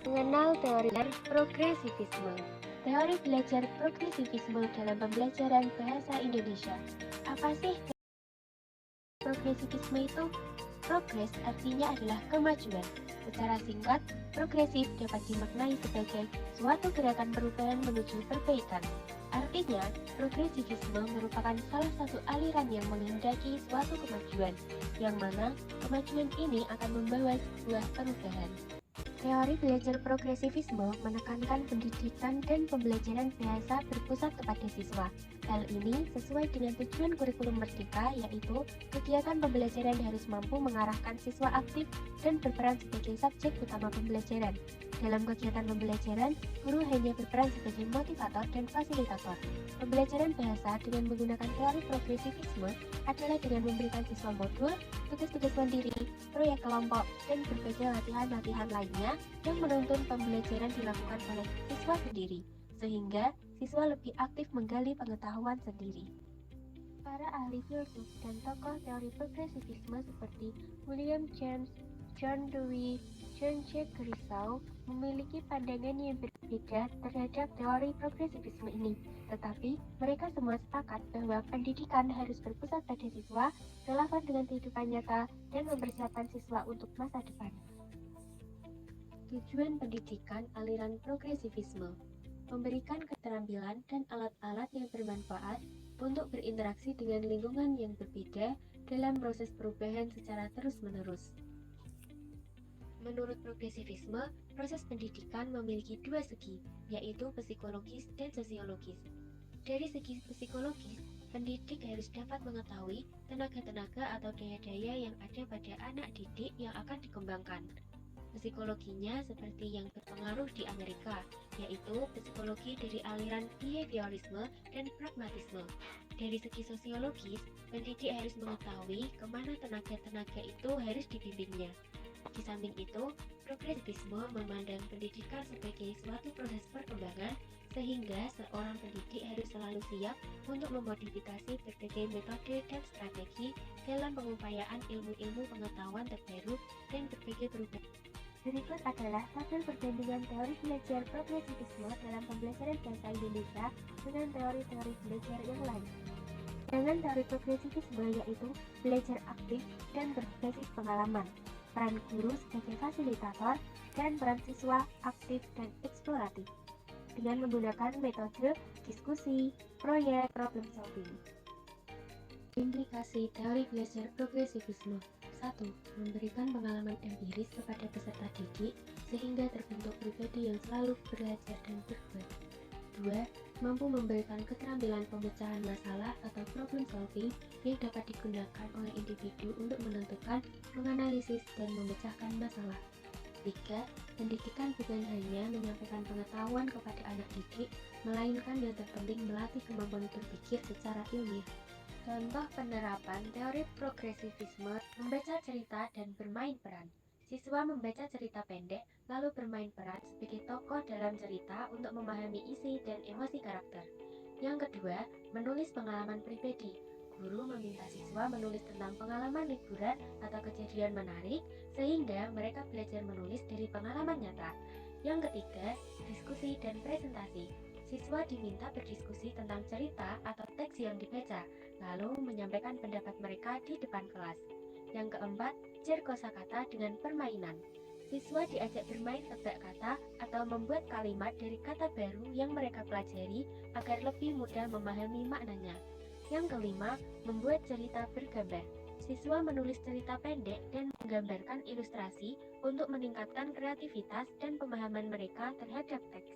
Mengenal teori progresivisme. Teori belajar progresivisme dalam pembelajaran bahasa Indonesia. Apa sih progresivisme itu? Progres artinya adalah kemajuan. Secara singkat, progresif dapat dimaknai sebagai suatu gerakan perubahan menuju perbaikan. Artinya, progresivisme merupakan salah satu aliran yang menghendaki suatu kemajuan, yang mana kemajuan ini akan membawa sebuah perubahan. Teori belajar progresivisme menekankan pendidikan dan pembelajaran bahasa berpusat kepada siswa. Hal ini sesuai dengan tujuan kurikulum Merdeka, yaitu kegiatan pembelajaran harus mampu mengarahkan siswa aktif dan berperan sebagai subjek utama pembelajaran. Dalam kegiatan pembelajaran, guru hanya berperan sebagai motivator dan fasilitator. Pembelajaran bahasa dengan menggunakan teori progresivisme adalah dengan memberikan siswa modul, tugas-tugas mandiri, proyek kelompok, dan berbagai latihan-latihan lainnya yang menuntun pembelajaran dilakukan oleh siswa sendiri, sehingga siswa lebih aktif menggali pengetahuan sendiri. Para ahli filsuf dan tokoh teori progresivisme seperti William James, John Dewey, Jean-Jacques Rousseau memiliki pandangan yang berbeda terhadap teori progresivisme ini. Tetapi, mereka semua sepakat bahwa pendidikan harus berpusat pada siswa, relevan dengan kehidupan nyata, dan mempersiapkan siswa untuk masa depan. Tujuan pendidikan aliran progresivisme: memberikan keterampilan dan alat-alat yang bermanfaat untuk berinteraksi dengan lingkungan yang berbeda dalam proses perubahan secara terus-menerus. Menurut progresivisme, proses pendidikan memiliki dua segi, yaitu psikologis dan sosiologis. Dari segi psikologis, pendidik harus dapat mengetahui tenaga-tenaga atau daya-daya yang ada pada anak didik yang akan dikembangkan. Psikologinya seperti yang berpengaruh di Amerika, yaitu psikologi dari aliran behaviorisme dan pragmatisme. Dari segi sosiologis, pendidik harus mengetahui kemana tenaga-tenaga itu harus dibimbingnya. Di samping itu, progresivisme memandang pendidikan sebagai suatu proses perkembangan, sehingga seorang pendidik harus selalu siap untuk memodifikasi berbagai metode dan strategi dalam pengupayaan ilmu-ilmu pengetahuan terbaru dan berbagai perubahan. Berikut adalah tabel perbandingan teori belajar progresivisme dalam pembelajaran bahasa Indonesia dengan teori-teori belajar yang lain. Dengan teori progresivisme yaitu belajar aktif dan berbasis pengalaman, peran guru sebagai fasilitator, dan peran siswa aktif dan eksploratif dengan menggunakan metode diskusi, proyek, problem solving. Implikasi teori belajar progresivisme: 1. Memberikan pengalaman empiris kepada peserta didik sehingga terbentuk pribadi yang selalu belajar dan berbuat. 2. Mampu memberikan keterampilan pemecahan masalah atau problem solving yang dapat digunakan oleh individu untuk menentukan, menganalisis, dan memecahkan masalah. 3. Pendidikan bukan hanya menyampaikan pengetahuan kepada anak didik, melainkan yang terpenting melatih kemampuan berpikir secara ilmiah. Contoh penerapan teori progresivisme: membaca cerita dan bermain peran. Siswa membaca cerita pendek, lalu bermain peran sebagai tokoh dalam cerita untuk memahami isi dan emosi karakter. Yang kedua, menulis pengalaman pribadi. Guru meminta siswa menulis tentang pengalaman liburan atau kejadian menarik, sehingga mereka belajar menulis dari pengalaman nyata. Yang ketiga, diskusi dan presentasi. Siswa diminta berdiskusi tentang cerita atau teks yang dibaca, lalu menyampaikan pendapat mereka di depan kelas. Yang keempat, jar kosakata dengan permainan. Siswa diajak bermain tebak kata atau membuat kalimat dari kata baru yang mereka pelajari agar lebih mudah memahami maknanya. Yang kelima, membuat cerita bergambar. Siswa menulis cerita pendek dan menggambarkan ilustrasi untuk meningkatkan kreativitas dan pemahaman mereka terhadap teks.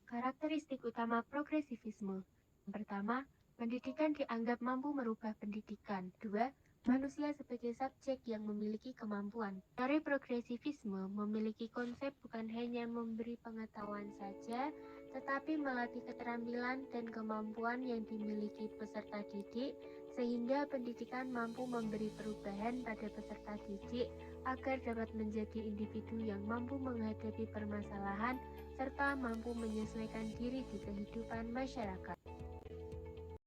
Karakteristik utama progresivisme: yang pertama, pendidikan dianggap mampu merubah pendidikan. 2. Manusia sebagai subjek yang memiliki kemampuan. Teori progresivisme memiliki konsep bukan hanya memberi pengetahuan saja, tetapi melatih keterampilan dan kemampuan yang dimiliki peserta didik, sehingga pendidikan mampu memberi perubahan pada peserta didik agar dapat menjadi individu yang mampu menghadapi permasalahan serta mampu menyesuaikan diri di kehidupan masyarakat.